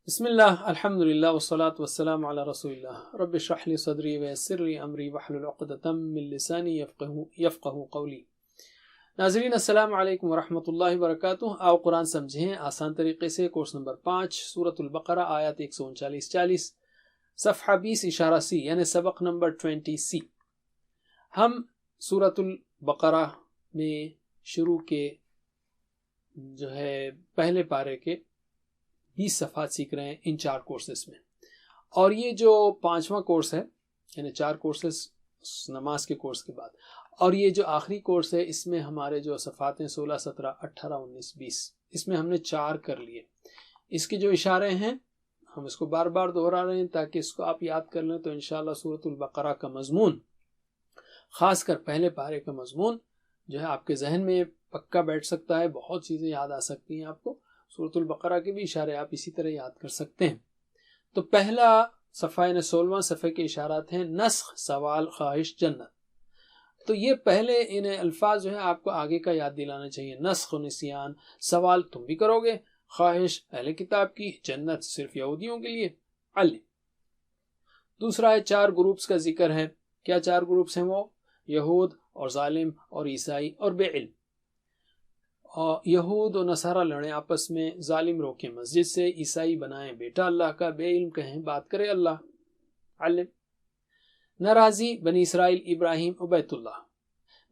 بسم اللہ الحمدللہ والصلاة والسلام علی رسول اللہ رب اشرح لی صدری ویسر لی امری واحلل عقدۃ من لسانی یفقہوا قولی۔ ناظرین السلام علیکم ورحمۃ اللہ وبرکاتہ۔ آؤ قرآن سمجھیں آسان طریقے سے، کورس نمبر 5 سورۃ البقرہ آیات 139-40 صفحہ 20 اشارہ سی، یعنی سبق نمبر 20C۔ ہم سورۃ البقرہ میں شروع کے پہلے پارے کے 20 صفحات سیکھ رہے ہیں ان 4 کورسز میں، اور یہ جو 5واں کورس ہے، یعنی 4 کورسز نماز کے کورس کے بعد، اور یہ جو آخری کورس ہے اس میں ہمارے جو صفحات ہیں 16 17 18 19 20، اس میں ہم نے 4 کر لیے۔ اس کے جو اشارے ہیں ہم اس کو بار بار دہرا رہے ہیں تاکہ اس کو آپ یاد کر لیں، تو انشاءاللہ سورۃ البقرہ کا مضمون، خاص کر پہلے پارے کا مضمون جو ہے آپ کے ذہن میں پکا بیٹھ سکتا ہے، بہت چیزیں یاد آ سکتی ہیں آپ کو۔ سورۃ البقرہ کے بھی اشارے آپ اسی طرح یاد کر سکتے ہیں۔ تو پہلا صفحہ یعنی 16واں صفحے کے اشارات ہیں نسخ، سوال، خواہش، جنت۔ تو یہ پہلے انہیں الفاظ جو ہے آپ کو آگے کا یاد دلانا چاہیے۔ نسخ و نسیان، سوال تم بھی کرو گے، خواہش اہل کتاب کی، جنت صرف یہودیوں کے لیے، علم۔ دوسرا ہے 4 گروپس کا ذکر ہے۔ کیا 4 گروپس ہیں وہ؟ یہود اور ظالم اور عیسائی اور بے علم۔ یہود و نصارہ لڑیں آپس میں، ظالم روکیں مسجد سے، عیسائی بنائیں بیٹا اللہ کا، بے علم کہیں بات کرے اللہ، علم۔ ناراضی بنی اسرائیل ابراہیم و بیت اللہ،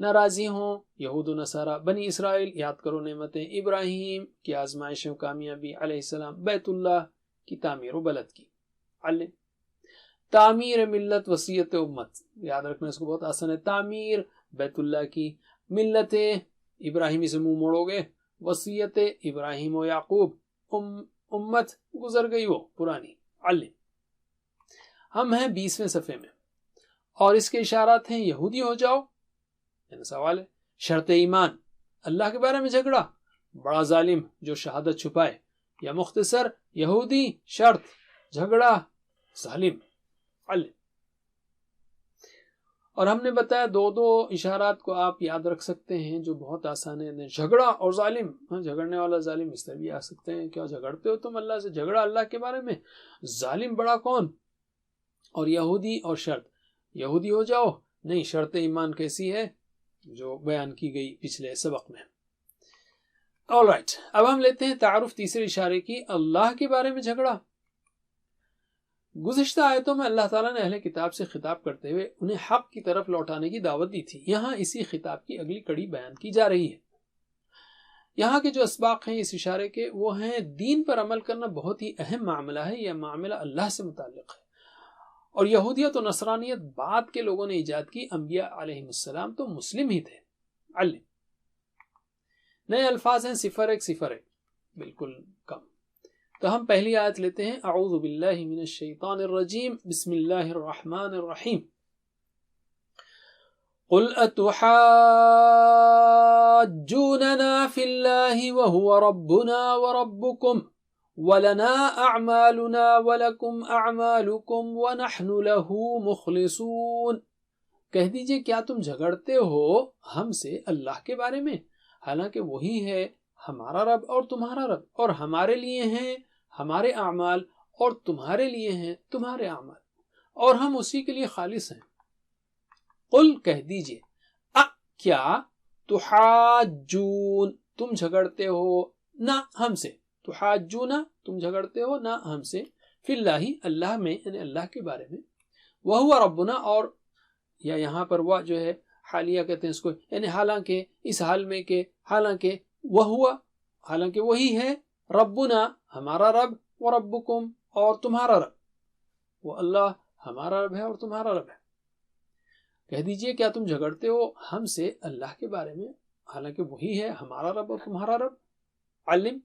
ناراضی ہوں یہود و نصارہ بنی اسرائیل، یاد کرو نعمتیں ابراہیم کی آزمائشیں و کامیابی علیہ السلام، بیت اللہ کی تعمیر و بلد کی، علم۔ تعمیر ملت وصیت امت، یاد رکھنا اس کو بہت آسان ہے۔ تعمیر بیت اللہ کی، ملت ابراہیمی سے منہ موڑو گے، وصیت ابراہیم و یعقوب، امت گزر گئی وہ پرانی، علم۔ ہم ہیں 20ویں صفحے میں، اور اس کے اشارات ہیں یہودی ہو جاؤ، یعنی سوال ہے، شرط ایمان، اللہ کے بارے میں جھگڑا، بڑا ظالم جو شہادت چھپائے، یا مختصر یہودی، شرط، جھگڑا، ظالم، علم۔ اور ہم نے بتایا 2 اشارات کو آپ یاد رکھ سکتے ہیں جو بہت آسان ہے، جھگڑا اور ظالم۔ جھگڑنے والا ظالم اس طرح بھی آ سکتے ہیں، کیا جھگڑتے ہو تم اللہ سے؟ جھگڑا اللہ کے بارے میں، ظالم بڑا کون؟ اور یہودی اور شرط، یہودی ہو جاؤ، نہیں شرط ایمان کیسی ہے جو بیان کی گئی پچھلے سبق میں۔ آلرائٹ، اب ہم لیتے ہیں تعارف تیسرے اشارے کی، اللہ کے بارے میں جھگڑا۔ گزشتہ آیتوں میں اللہ تعالیٰ نے اہل کتاب سے خطاب کرتے ہوئے انہیں حق کی طرف لوٹانے کی دعوت دی تھی۔ یہاں اسی خطاب کی اگلی کڑی بیان کی جا رہی ہے۔ یہاں کے جو اسباق ہیں اس اشارے کے، وہ ہیں دین پر عمل کرنا بہت ہی اہم معاملہ ہے، یہ معاملہ اللہ سے متعلق ہے، اور یہودیت و نصرانیت بعد کے لوگوں نے ایجاد کی، انبیاء علیہ السلام تو مسلم ہی تھے، علم۔ نئے الفاظ ہیں 01 بالکل کم۔ تو ہم پہلی آیت لیتے ہیں، اعوذ باللہ من الشیطان الرجیم، بسم اللہ الرحمن الرحیم۔ قل اتحاجوننا فی اللہ وهو ربنا وربکم ولنا اعمالنا ولکم اعمالکم ونحن له مخلصون۔ کہہ دیجئے کیا تم جھگڑتے ہو ہم سے اللہ کے بارے میں، حالانکہ وہی ہے ہمارا رب اور تمہارا رب، اور ہمارے لیے ہیں ہمارے اعمال اور تمہارے لیے ہیں تمہارے اعمال، اور ہم اسی کے لیے خالص ہیں۔ قل کہہ دیجئے، کیا تحاجون تم جھگڑتے ہو نہ ہم سے، تحاجون تم جھگڑتے ہو نہ ہم سے، فی اللہ اللہ میں، یعنی اللہ کے بارے میں، وہو ربنا، اور یا یہاں پر وہ جو ہے حالیہ کہتے ہیں اس کو، یعنی حالانکہ، اس حال میں کہ حالانکہ، وہو حالانکہ وہی ہے، ربنا ہمارا رب، وربکم اور تمہارا رب، وہ اللہ ہمارا رب ہے اور تمہارا رب ہے۔ کہہ دیجئے کیا تم جھگڑتے ہو ہم سے اللہ کے بارے میں، حالانکہ وہی ہے ہمارا رب اور تمہارا رب، علم۔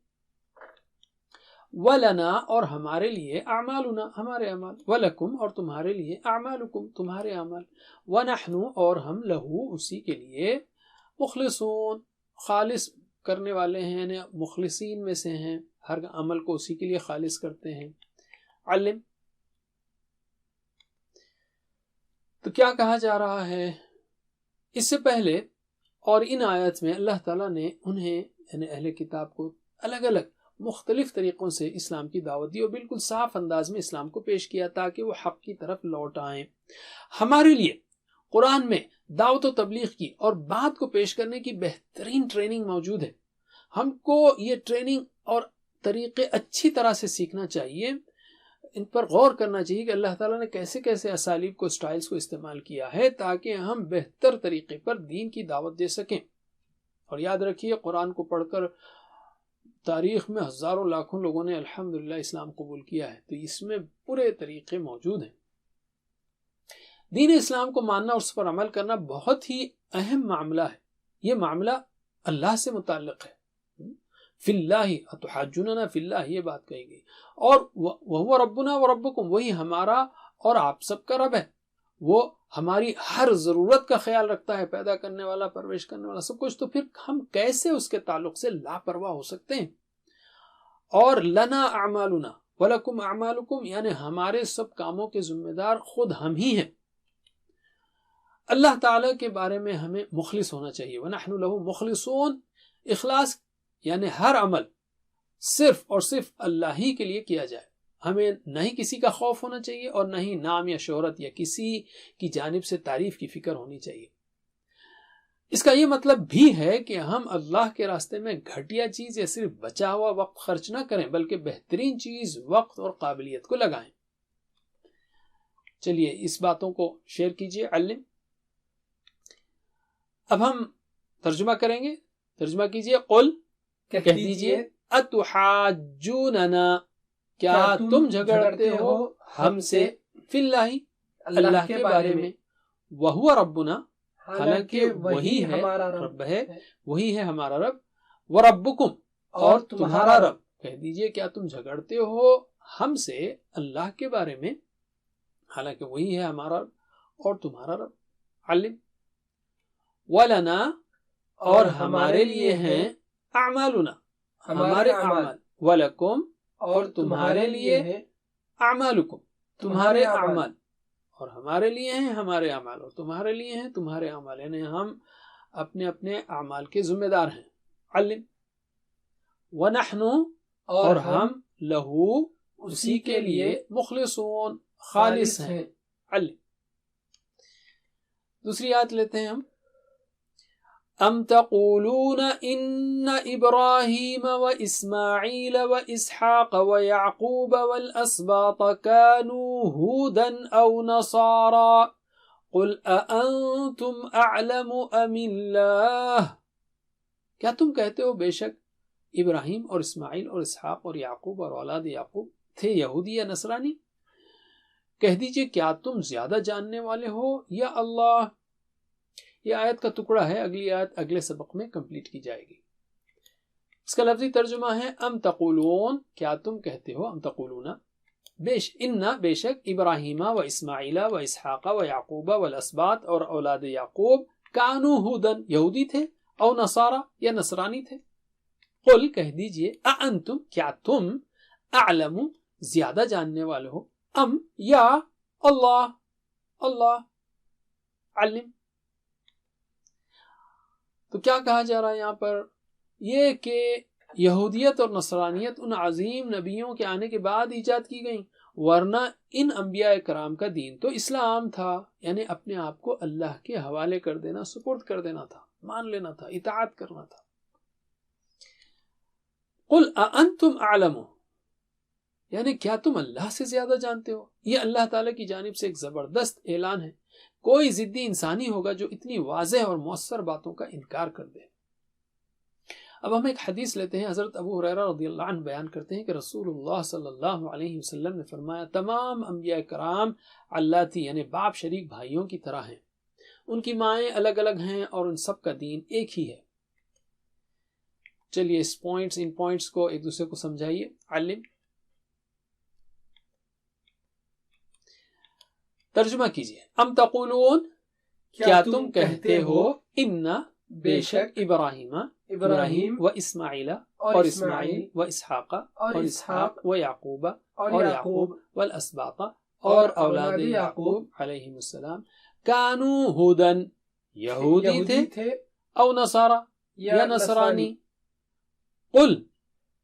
وَلَنَا اور ہمارے لیے، اعمالنا ہمارے اعمال، وَلَكُمْ اور تمہارے لیے، اعمالکم تمہارے اعمال، وَنَحْنُ اور ہم لہو اسی کے لیے، مخلصون خالص کرنے والے ہیں، یعنی مخلصین میں سے ہیں، ہر عمل کو اسی کے لیے خالص کرتے ہیں، علم۔ تو کیا کہا جا رہا ہے؟ اس سے پہلے اور ان آیت میں اللہ تعالیٰ نے انہیں، یعنی اہل کتاب کو، الگ الگ مختلف طریقوں سے اسلام کی دعوت دی اور بالکل صاف انداز میں اسلام کو پیش کیا تاکہ وہ حق کی طرف لوٹ آئیں۔ ہمارے لیے قرآن میں دعوت و تبلیغ کی اور بات کو پیش کرنے کی بہترین ٹریننگ موجود ہے۔ ہم کو یہ ٹریننگ اور طریقے اچھی طرح سے سیکھنا چاہیے، ان پر غور کرنا چاہیے کہ اللہ تعالیٰ نے کیسے کیسے اسالیب کو، اسٹائلز کو استعمال کیا ہے تاکہ ہم بہتر طریقے پر دین کی دعوت دے سکیں۔ اور یاد رکھیے، قرآن کو پڑھ کر تاریخ میں ہزاروں لاکھوں لوگوں نے الحمدللہ اسلام قبول کیا ہے، تو اس میں پورے طریقے موجود ہیں۔ دین اسلام کو ماننا اور اس پر عمل کرنا بہت ہی اہم معاملہ ہے۔ یہ معاملہ اللہ سے متعلق ہے، فی اللہ اتحاجوننا فی اللہ، یہ بات کہی گئی۔ اور وہو ربنا وربکم، وہی ہمارا اور آپ سب کا رب ہے، وہ ہماری ہر ضرورت کا خیال رکھتا ہے، پیدا کرنے والا، پرورش کرنے والا، سب کچھ۔ تو پھر ہم کیسے اس کے تعلق سے لاپرواہ ہو سکتے ہیں؟ اور لنا اعمالنا ولکم اعمالکم، یعنی ہمارے سب کاموں کے ذمہ دار خود ہم ہی ہیں۔ اللہ تعالیٰ کے بارے میں ہمیں مخلص ہونا چاہیے، وَنَحْنُ لَهُ مُخْلِصُونَ، اخلاص یعنی ہر عمل صرف اور صرف اللہ ہی کے لیے کیا جائے۔ ہمیں نہ ہی کسی کا خوف ہونا چاہیے اور نہ ہی نام یا شہرت یا کسی کی جانب سے تعریف کی فکر ہونی چاہیے۔ اس کا یہ مطلب بھی ہے کہ ہم اللہ کے راستے میں گھٹیا چیز یا صرف بچا ہوا وقت خرچ نہ کریں، بلکہ بہترین چیز وقت اور قابلیت کو لگائیں۔ چلیے اس باتوں کو شیئر کیجئے علم۔ اب ہم ترجمہ کریں گے، ترجمہ کیجئے۔ قل، کہہ دیجئے، اتحاجوننا، کیا تم جھگڑتے ہو ہم سے، فی اللہ، اللہ کے بارے میں، وہو ربنا، حالانکہ وہی ہے ہمارا رب ہے، وہی ہے ہمارا رب، وربکم، اور تمہارا رب۔ کہہ دیجئے کیا تم جھگڑتے ہو ہم سے اللہ کے بارے میں، حالانکہ وہی ہے ہمارا رب اور تمہارا رب۔ علم، ولنا، اور ہمارے لیے ہیں، اعمالنا، ہمارے اعمال، ولکم، اور تمہارے لیے ہیں، اعمالکم، تمہارے اعمال، اور ہمارے لیے ہیں ہمارے اعمال، اور تمہارے لیے ہیں تمہارے اعمال، یعنی ہم اپنے اپنے اعمال کے ذمہ دار ہیں۔ علم، ونحن، اور ہم، لہو، اسی کے لیے، مخلصون، خالص ہیں۔ علم۔ دوسری آیت لیتے ہیں ہم۔ ام تقولون ان ابراہیم واسماعیل واسحاق ویعقوب والاسباط كانوا هودا او نصارا قل اانتم اعلم ام اللہ، کیا تم کہتے ہو بے شک ابراہیم اور اسماعیل اور اسحاق اور یعقوب اور اولاد یعقوب تھے یہودی یا نصرانی؟ کہہ دیجئے کیا تم زیادہ جاننے والے ہو یا اللہ؟ یہ آیت کا ٹکڑا ہے، اگلی آیت اگلے سبق میں کمپلیٹ کی جائے گی۔ اس کا لفظی ترجمہ ہے ام تقولون، کیا تم کہتے ہو، ام تقولون، بے شک ابراہیم و اسماعیل و اسحاق و یعقوب والاسباط، اور اولاد یعقوب، کانو ہودن، یہودی تھے، او نصارا، یا نصرانی تھے۔ قل، کہہ دیجئے، اانتم، کیا تم، اعلم، زیادہ جاننے والے ہو، ام، یا اللہ، اللہ۔ علم۔ تو کیا کہا جا رہا ہے یہاں پر؟ یہ کہ یہودیت اور نصرانیت ان عظیم نبیوں کے آنے کے بعد ایجاد کی گئیں، ورنہ ان انبیاء کرام کا دین تو اسلام تھا، یعنی اپنے آپ کو اللہ کے حوالے کر دینا، سپرد کر دینا تھا، مان لینا تھا، اطاعت کرنا تھا۔ قل اانتم اعلم، یعنی کیا تم اللہ سے زیادہ جانتے ہو؟ یہ اللہ تعالیٰ کی جانب سے ایک زبردست اعلان ہے۔ کوئی ضدی انسانی ہوگا جو اتنی واضح اور مؤثر باتوں کا انکار کر دے۔ اب ہم ایک حدیث لیتے ہیں۔ حضرت ابو ہریرہ رضی اللہ عنہ بیان کرتے ہیں کہ رسول اللہ صلی اللہ علیہ وسلم نے فرمایا، تمام انبیاء کرام اللہ تھی، یعنی باپ شریک بھائیوں کی طرح ہیں، ان کی مائیں الگ الگ ہیں اور ان سب کا دین ایک ہی ہے۔ چلیے ان پوائنٹس کو ایک دوسرے کو سمجھائیے۔ علم۔ ترجمہ کیجئے۔ ام تقولون، کیا تم کہتے ہو، ان، بے شک، ابراہیم و اسماعیل، اور اسماعیل، و اسحاق، اور اسحاق، و یعقوب، اور یعقوب، والاسباط، اور اولاد یعقوب علیہم السلام، کانو ہودن، یہودی تھے، او نصارا، یا نصرانی۔ قل،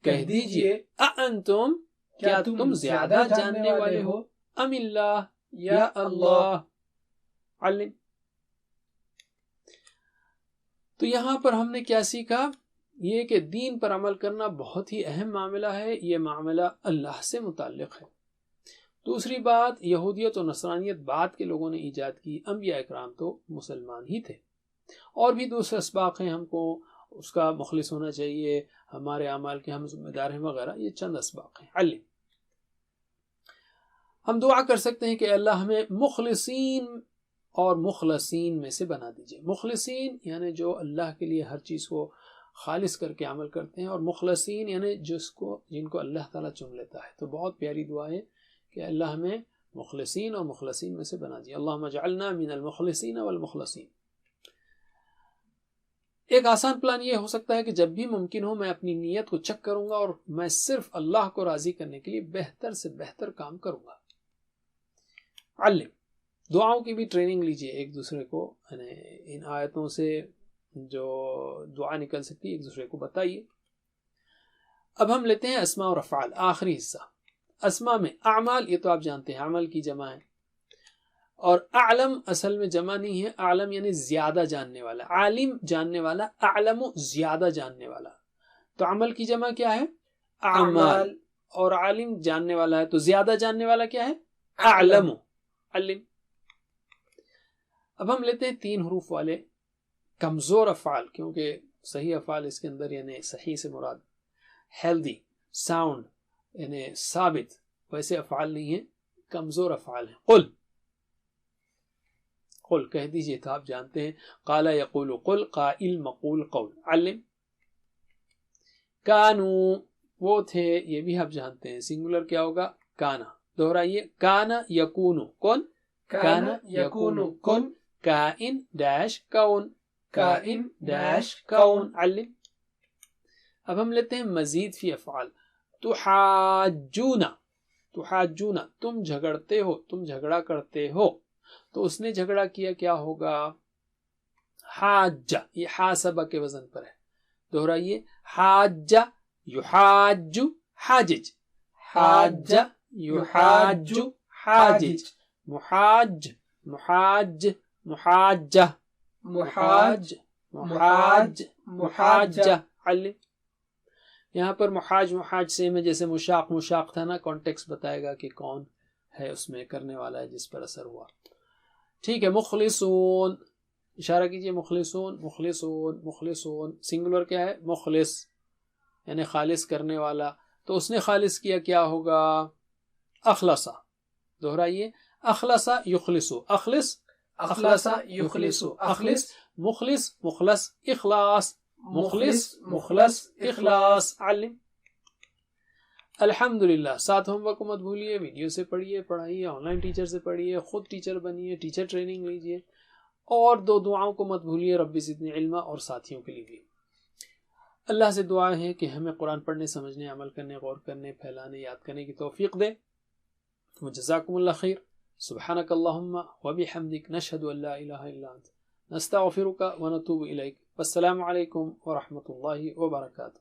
کہہ دیجئے اَأَنْتُمْ کیا تم زیادہ جاننے والے ہو ام اللہ یا اللہ علم. تو یہاں پر ہم نے کیا سیکھا؟ یہ کہ دین پر عمل کرنا بہت ہی اہم معاملہ ہے. یہ معاملہ اللہ سے متعلق ہے. دوسری بات، یہودیت و نصرانیت بعد کے لوگوں نے ایجاد کی، انبیاء اکرام تو مسلمان ہی تھے. اور بھی دوسرے اسباق ہیں، ہم کو اس کا مخلص ہونا چاہیے، ہمارے اعمال کے ہم ذمہ دار ہیں وغیرہ، یہ چند اسباق ہیں. علم. ہم دعا کر سکتے ہیں کہ اللہ ہمیں مخلصین اور مخلصین میں سے بنا دیجئے. مخلصین یعنی جو اللہ کے لیے ہر چیز کو خالص کر کے عمل کرتے ہیں، اور مخلصین یعنی جن کو اللہ تعالیٰ چن لیتا ہے. تو بہت پیاری دعا ہے کہ اللہ ہمیں مخلصین اور مخلصین میں سے بنا دیجئے. اللہم اجعلنا من المخلصین والمخلصین. ایک آسان پلان یہ ہو سکتا ہے کہ جب بھی ممکن ہو میں اپنی نیت کو چیک کروں گا اور میں صرف اللہ کو راضی کرنے کے لیے بہتر سے بہتر کام کروں گا. علم. دعاؤں کی بھی ٹریننگ لیجئے ایک دوسرے کو، ان آیتوں سے جو دعا نکل سکتی ہے ایک دوسرے کو بتائیے. اب ہم لیتے ہیں اسماء اور افعال، آخری حصہ. اسماء میں اعمال، یہ تو آپ جانتے ہیں عمل کی جمع ہے، اور اعلم اصل میں جمع نہیں ہے. اعلم یعنی زیادہ جاننے والا، عالم جاننے والا، اعلم زیادہ جاننے والا. تو عمل کی جمع کیا ہے؟ اعمال. اور عالم جاننے والا ہے، تو زیادہ جاننے والا کیا ہے؟ اعلم. علم. اب ہم لیتے ہیں 3 حروف والے کمزور افعال، کیونکہ صحیح افعال اس کے اندر یعنی صحیح سے مراد ہیلدی، ساؤنڈ یعنی ثابت، ویسے افعال نہیں ہیں، کمزور افعال ہیں. قل. قل کہہ دیجئے، تو آپ جانتے ہیں قال یقول قل، قائل مقول قول. علم. کانو وہ تھے، یہ بھی آپ جانتے ہیں سنگولر کیا ہوگا؟ کانا. دہرائیے، کانا یکونو کن، کانا یکونو کن، کائن ڈیش کون، کائن ڈیش کون. علم. اب ہم لیتے ہیں مزید فی افعال. تحاجونا. تحاجونا تم جھگڑتے ہو، تم جھگڑا کرتے ہو. تو اس نے جھگڑا کیا، کیا ہوگا؟ حاجہ. یہ حاسبہ کے وزن پر ہے. دہرائیے، حاجہ یحاج حاجج، حاجہ یحاج حاجج. محاج محاج محاجہ، محاج محاج محاجہ. علم. یہاں پر محاج محاج سیم ہے جیسے مشاق مشاق تھا نا، کانٹیکس بتائے گا کہ کون ہے اس میں کرنے والا ہے جس پر اثر ہوا. ٹھیک ہے. مخلصون، اشارہ کیجئے، مخلصون مخلصون مخلصون. سنگولر کیا ہے؟ مخلص یعنی خالص کرنے والا. تو اس نے خالص کیا، کیا ہوگا؟ اخلصا. دہرائیے، اخلصا یخلصو، اخلص اخلصا یخلصو، اخلص. مخلص مخلص اخلاص، مخلص مخلص اخلاص. علم. الحمدللہ. ساتھ ہوم ورک کو مت بھولیے، ویڈیو سے پڑھیے، پڑھائیے، آن لائن ٹیچر سے پڑھیے، خود ٹیچر بنیے، ٹیچر ٹریننگ لیجیے، اور 2 دعاؤں کو مت بھولیے، رب زدنی علما، اور ساتھیوں کے لیے بھی. اللہ سے دعا ہے کہ ہمیں قرآن پڑھنے، سمجھنے، عمل کرنے، غور کرنے، پھیلانے، یاد کرنے کی توفیق دے. جزاکم اللہ خیر. سبحانک اللہم وبحمدک، نشہد ان لا الہ الا انت، نستغفرک ونتوب الیک. والسلام علیکم ورحمۃ اللہ وبرکاتہ.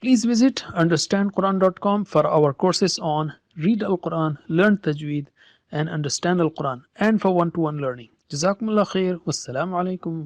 Please visit understandquran.com for our courses on Read Al-Quran, Learn Tajweed and Understand Al-Quran, and for one-to-one learning. Jazakumullah khair. Wassalamu alaikum.